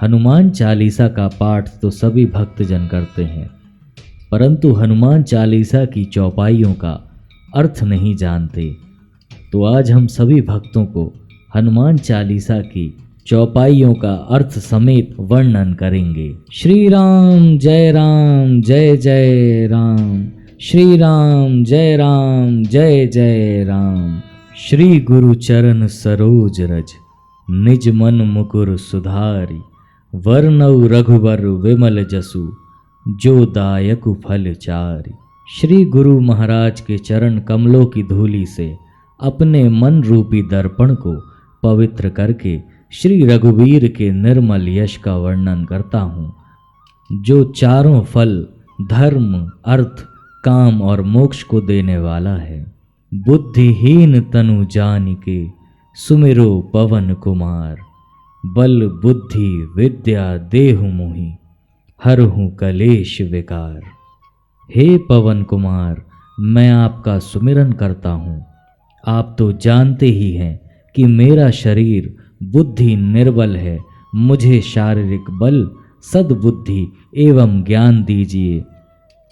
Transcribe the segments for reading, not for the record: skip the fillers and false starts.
हनुमान चालीसा का पाठ तो सभी भक्तजन करते हैं, परंतु हनुमान चालीसा की चौपाइयों का अर्थ नहीं जानते। तो आज हम सभी भक्तों को हनुमान चालीसा की चौपाइयों का अर्थ समेत वर्णन करेंगे। श्री राम जय जय राम, श्री राम जय जय राम। श्री गुरु चरण सरोज रज, निज मन मुकुर सुधारी। वर्णौ रघुवर विमल जसु, जो दायक फल चारि। श्री गुरु महाराज के चरण कमलों की धूलि से अपने मन रूपी दर्पण को पवित्र करके श्री रघुवीर के निर्मल यश का वर्णन करता हूँ, जो चारों फल धर्म, अर्थ, काम और मोक्ष को देने वाला है। बुद्धिहीन तनु जानिके, सुमिरो पवन कुमार। बल बुद्धि विद्या देहु मोहि, हरहु कलेश विकार। हे पवन कुमार, मैं आपका सुमिरन करता हूँ। आप तो जानते ही हैं कि मेरा शरीर बुद्धि निर्बल है। मुझे शारीरिक बल, सद्बुद्धि एवं ज्ञान दीजिए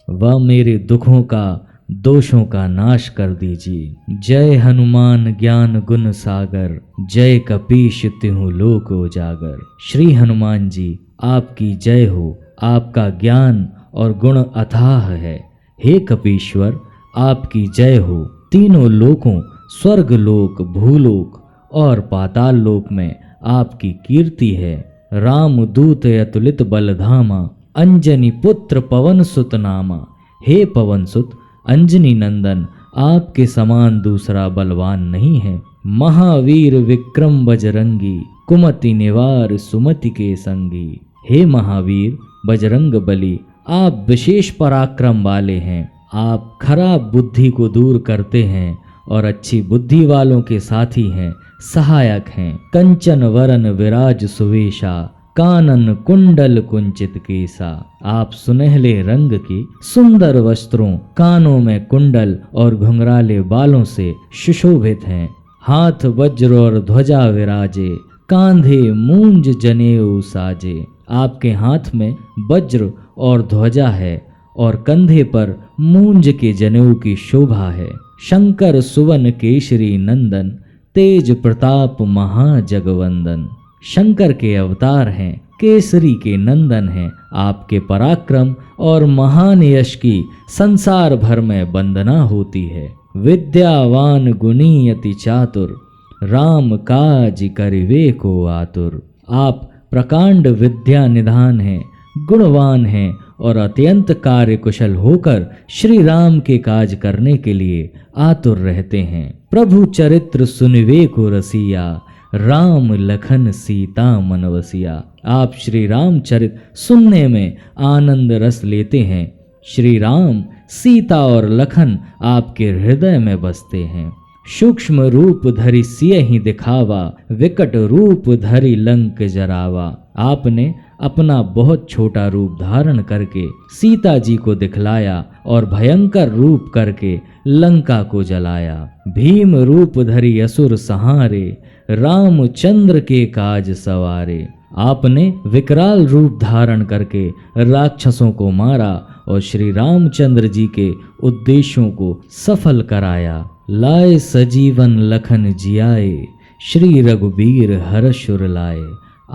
व मेरे दुखों का, दोषों का नाश कर दीजिए। जय हनुमान ज्ञान गुण सागर, जय कपीश तिहु लोक उजागर। श्री हनुमान जी आपकी जय हो। आपका ज्ञान और गुण अथाह है। हे कपीश्वर, आपकी जय हो। तीनों लोकों, स्वर्ग लोक, भूलोक और पाताल लोक में आपकी कीर्ति है। राम दूत अतुलित बलधामा, अंजनी पुत्र पवन सुत नामा। हे पवन सुत, अंजनी नंदन, आपके समान दूसरा बलवान नहीं है। महावीर विक्रम बजरंगी, कुमति निवार सुमति के संगी। हे महावीर बजरंग बली, आप विशेष पराक्रम वाले हैं। आप खराब बुद्धि को दूर करते हैं और अच्छी बुद्धि वालों के साथी हैं, सहायक हैं। कंचन वरन विराज सुवेशा, कानन कुंडल कुंचित केसा। आप सुनहले रंग की सुंदर वस्त्रों, कानों में कुंडल और घुंघराले बालों से सुशोभित हैं। हाथ वज्र और ध्वजा विराजे, कांधे मूंज जनेऊ साजे। आपके हाथ में वज्र और ध्वजा है और कंधे पर मूंज के जनेऊ की शोभा है। शंकर सुवन केशरी नंदन, तेज प्रताप महाजगवंदन। शंकर के अवतार हैं, केसरी के नंदन हैं। आपके पराक्रम और महान यश की संसार भर में वंदना होती है। विद्यावान गुणी अति चातुर, राम काज करिवे को आतुर। आप प्रकांड विद्या निधान हैं, गुणवान हैं और अत्यंत कार्य कुशल होकर श्री राम के काज करने के लिए आतुर रहते हैं। प्रभु चरित्र सुनिवे को रसिया, राम लखन सीता मन वसिया। आप श्री राम चरित सुनने में आनंद रस लेते हैं। श्री राम, सीता और लखन आपके हृदय में बसते हैं। सूक्ष्म रूप धरि सियहि दिखावा, विकट रूप धरि लंक जरावा। आपने अपना बहुत छोटा रूप धारण करके सीता जी को दिखलाया और भयंकर रूप करके लंका को जलाया। भीम रूप धरि असुर सहारे, रामचंद्र के काज सवारे। आपने विकराल रूप धारण करके राक्षसों को मारा और श्री रामचंद्र जी के उद्देश्यों को सफल कराया। लाए सजीवन लखन जियाए, श्री रघुबीर हर्षुर लाए।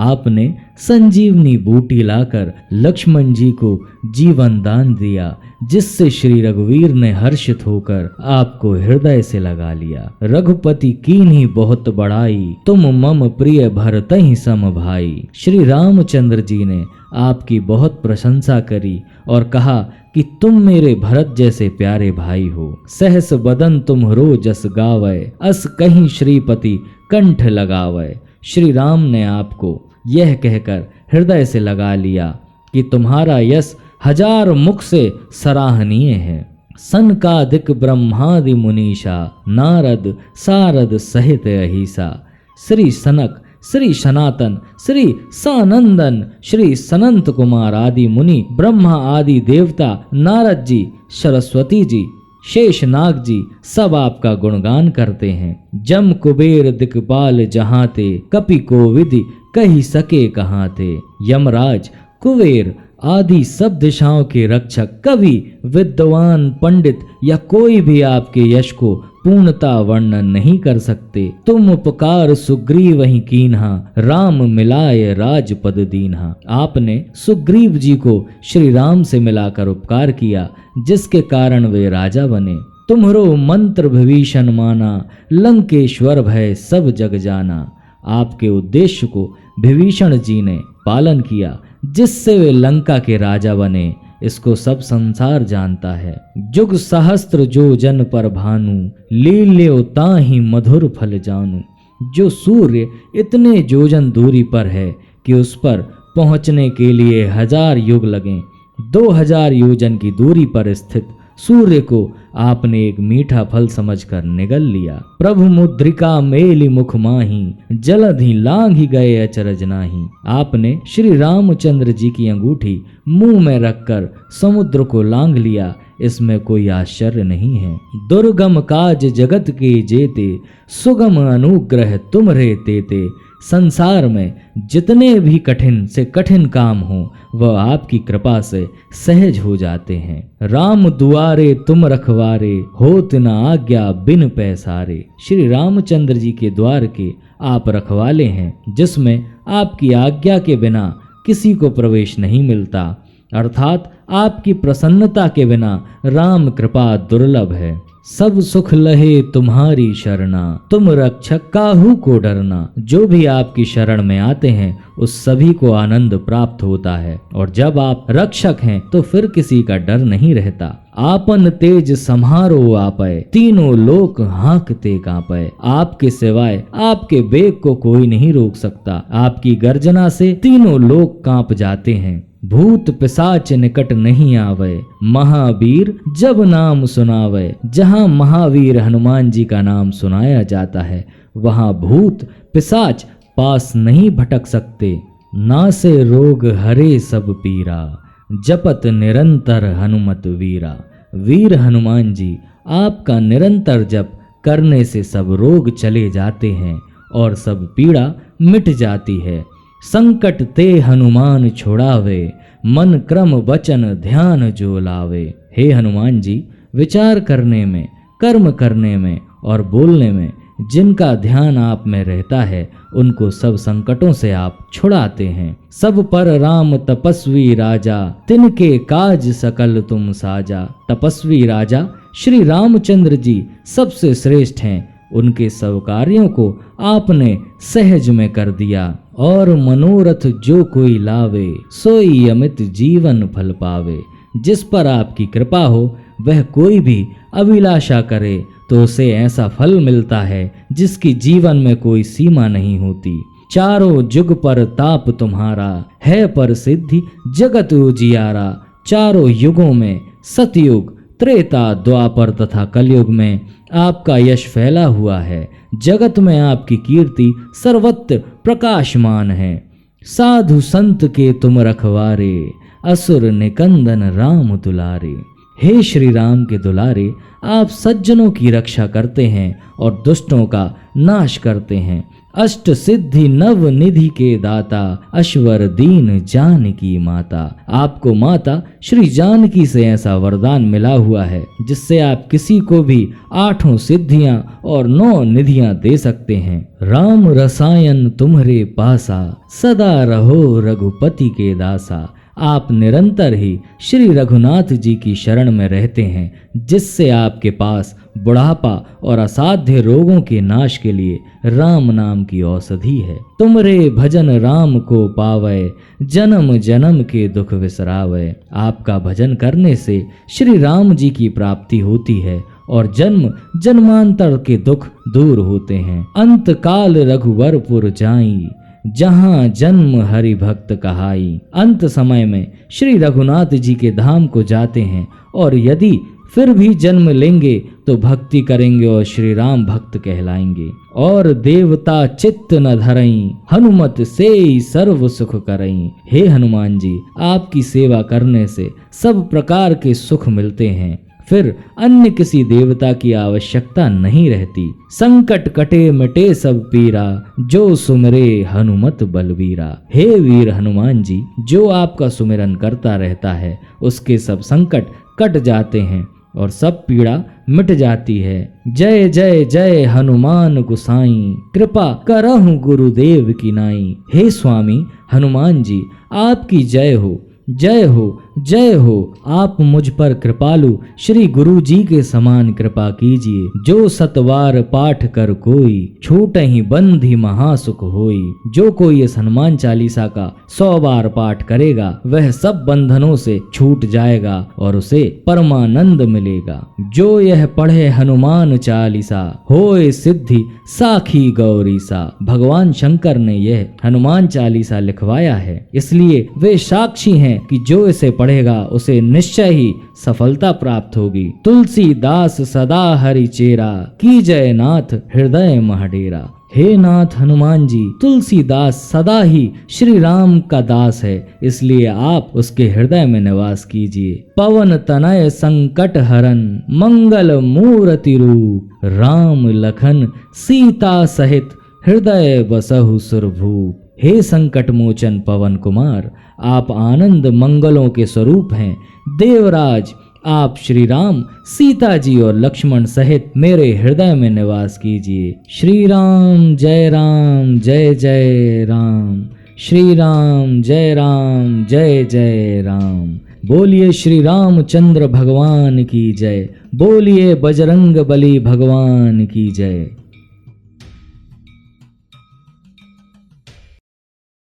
आपने संजीवनी बूटी लाकर लक्ष्मण जी को जीवन दान दिया, जिससे श्री रघुवीर ने हर्षित होकर आपको हृदय से लगा लिया। रघुपति कीन्ही बहुत बड़ाई, तुम मम प्रिय भरतहि सम भाई। श्री रामचंद्र जी ने आपकी बहुत प्रशंसा करी और कहा कि तुम मेरे भरत जैसे प्यारे भाई हो। सहस बदन तुम्हरो जस गावै, अस कहीं श्रीपति कंठ लगावै। श्री राम ने आपको यह कहकर हृदय से लगा लिया कि तुम्हारा यश हजार मुख से सराहनीय है। सनकादिक ब्रह्मादि मुनीषा, नारद सारद सहित अहिसा। श्री सनक, श्री सनातन, श्री सानंदन, श्री सनंत कुमार आदि मुनि, ब्रह्मा आदि देवता, नारद जी, सरस्वती जी, शेषनाग जी सब आपका गुणगान करते हैं। जम कुबेर दिक्पाल जहाते, कपि कोविद कही सके कहाँ थे। यमराज, कुबेर आदि सब दिशाओं के रक्षक, कवि, विद्वान, पंडित या कोई भी आपके यश को पूर्णता वर्णन नहीं कर सकते। तुम उपकार सुग्रीव वही कीन्हा, राम मिलाए राजपद दीन्हा। आपने सुग्रीव जी को श्री राम से मिलाकर उपकार किया, जिसके कारण वे राजा बने। तुम्हरो मंत्र विभीषण माना, लंकेश्वर भय सब जग जाना। आपके उद्देश्य को विभीषण जी ने पालन किया, जिससे वे लंका के राजा बने। इसको सब संसार जानता है। जुग सहस्त्र जो जन पर भानु, लील्यो ताहि मधुर फल जानू। जो सूर्य इतने योजन दूरी पर है कि उस पर पहुंचने के लिए 1000 युग लगें, 2000 योजन की दूरी पर स्थित सूर्य को आपने एक मीठा फल समझकर निगल लिया। प्रभु मुद्रिका मेली मुख माही, जलधि लांघी गए अचरज नाही। आपने श्री रामचंद्र जी की अंगूठी मुंह में रखकर समुद्र को लांघ लिया, इसमें कोई आश्चर्य नहीं है। दुर्गम काज जगत के जेते, सुगम अनुग्रह तुमरे तेते। संसार में जितने भी कठिन से कठिन काम हो वह आपकी कृपा से सहज हो जाते हैं। राम दुआरे तुम रखवारे, होत न आज्ञा बिन पैसारे। श्री रामचंद्र जी के द्वार के आप रखवाले हैं, जिसमें आपकी आज्ञा के बिना किसी को प्रवेश नहीं मिलता, अर्थात आपकी प्रसन्नता के बिना राम कृपा दुर्लभ है। सब सुख लहे तुम्हारी शरणा, तुम रक्षक काहू को डरना। जो भी आपकी शरण में आते हैं उस सभी को आनंद प्राप्त होता है, और जब आप रक्षक हैं तो फिर किसी का डर नहीं रहता। आपन तेज सम्हारो आपै, तीनों लोक हाँकते कांपै। आपके सिवाय आपके वेग को कोई नहीं रोक सकता। आपकी गर्जना से तीनों लोक कांप जाते हैं। भूत पिशाच निकट नहीं आवे, महावीर जब नाम सुनावे। जहाँ महावीर हनुमान जी का नाम सुनाया जाता है वहाँ भूत पिशाच पास नहीं भटक सकते। नासे रोग हरे सब पीरा, जपत निरंतर हनुमत वीरा। वीर हनुमान जी आपका निरंतर जप करने से सब रोग चले जाते हैं और सब पीड़ा मिट जाती है। संकट ते हनुमान छोड़ावे, मन क्रम वचन ध्यान जो लावे। हे हनुमान जी, विचार करने में, कर्म करने में और बोलने में जिनका ध्यान आप में रहता है उनको सब संकटों से आप छुड़ाते हैं। सब पर राम तपस्वी राजा, तिनके काज सकल तुम साजा। तपस्वी राजा श्री रामचंद्र जी सबसे श्रेष्ठ हैं। उनके सब कार्यों को आपने सहज में कर दिया, और मनोरथ जो कोई लावे, सोई अमित जीवन फल पावे। जिस पर आपकी कृपा हो वह कोई भी अभिलाषा करे तो उसे ऐसा फल मिलता है जिसकी जीवन में कोई सीमा नहीं होती। चारों जुग पर ताप तुम्हारा, है पर सिद्धि जगत उजियारा। चारों युगों में सतयुग, त्रेता, द्वापर तथा कलयुग में आपका यश फैला हुआ है। जगत में आपकी कीर्ति सर्वत्र प्रकाशमान है। साधु संत के तुम रखवारे, असुर निकंदन राम दुलारे। हे श्री राम के दुलारे, आप सज्जनों की रक्षा करते हैं और दुष्टों का नाश करते हैं। अष्ट सिद्धि नव निधि के दाता, अश्वर दीन जानकी माता। आपको माता श्री जानकी से ऐसा वरदान मिला हुआ है जिससे आप किसी को भी 8 सिद्धियां और 9 निधियां दे सकते हैं। राम रसायन तुम्हारे पासा, सदा रहो रघुपति के दासा। आप निरंतर ही श्री रघुनाथ जी की शरण में रहते हैं, जिससे आपके पास बुढ़ापा और असाध्य रोगों के नाश के लिए राम नाम की औषधि है। तुमरे भजन राम को पावे, जन्म जन्म के दुख विसरावे। आपका भजन करने से श्री राम जी की प्राप्ति होती है और जन्म जन्मांतर के दुख दूर होते हैं। अंत काल रघुवरपुर जाई, जहां जन्म हरि भक्त कहाई। अंत समय में श्री रघुनाथ जी के धाम को जाते हैं और यदि फिर भी जन्म लेंगे तो भक्ति करेंगे और श्री राम भक्त कहलाएंगे। और देवता चित्त न धरई, हनुमत से सर्व सुख करई। हे हनुमान जी, आपकी सेवा करने से सब प्रकार के सुख मिलते हैं। फिर अन्य किसी देवता की आवश्यकता नहीं रहती। संकट कटे मिटे सब पीरा, जो सुमरे हनुमत बलवीरा। हे वीर हनुमान जी, जो आपका सुमिरन करता रहता है उसके सब संकट कट जाते हैं और सब पीड़ा मिट जाती है। जय जय जय हनुमान गुसाई, कृपा करहु गुरुदेव की नाई। हे स्वामी हनुमान जी, आपकी जय हो, जय हो, जय हो। आप मुझ पर कृपालु श्री गुरु जी के समान कृपा कीजिए। जो सतवार पाठ कर कोई, छूटहि बंधि महासुख होई। जो कोई इस हनुमान चालीसा का 100 बार पाठ करेगा वह सब बंधनों से छूट जाएगा और उसे परमानंद मिलेगा। जो यह पढ़े हनुमान चालीसा, होए सिद्धि साखी गौरी सा। भगवान शंकर ने यह हनुमान चालीसा लिखवाया है, इसलिए वे साक्षी हैं कि जो इसे पढ़ेगा उसे निश्चय ही सफलता प्राप्त होगी। तुलसीदास सदा हरि चेरा, की जय नाथ हृदय महडेरा। हे नाथ हनुमान जी, तुलसीदास सदा ही श्री राम का दास है, इसलिए आप उसके हृदय में निवास कीजिए। पवन तनय संकट हरन, मंगल मूर्ति रूप। राम लखन सीता सहित, हृदय बसहु सुरभूप। हे संकट मोचन पवन कुमार, आप आनंद मंगलों के स्वरूप हैं। देवराज, आप श्री राम, सीता जी और लक्ष्मण सहित मेरे हृदय में निवास कीजिए। श्री राम जय राम, जय जय राम। श्री राम जय राम, जय जय राम। बोलिए श्री रामचंद्र भगवान की जय। बोलिए बजरंग बली भगवान की जय।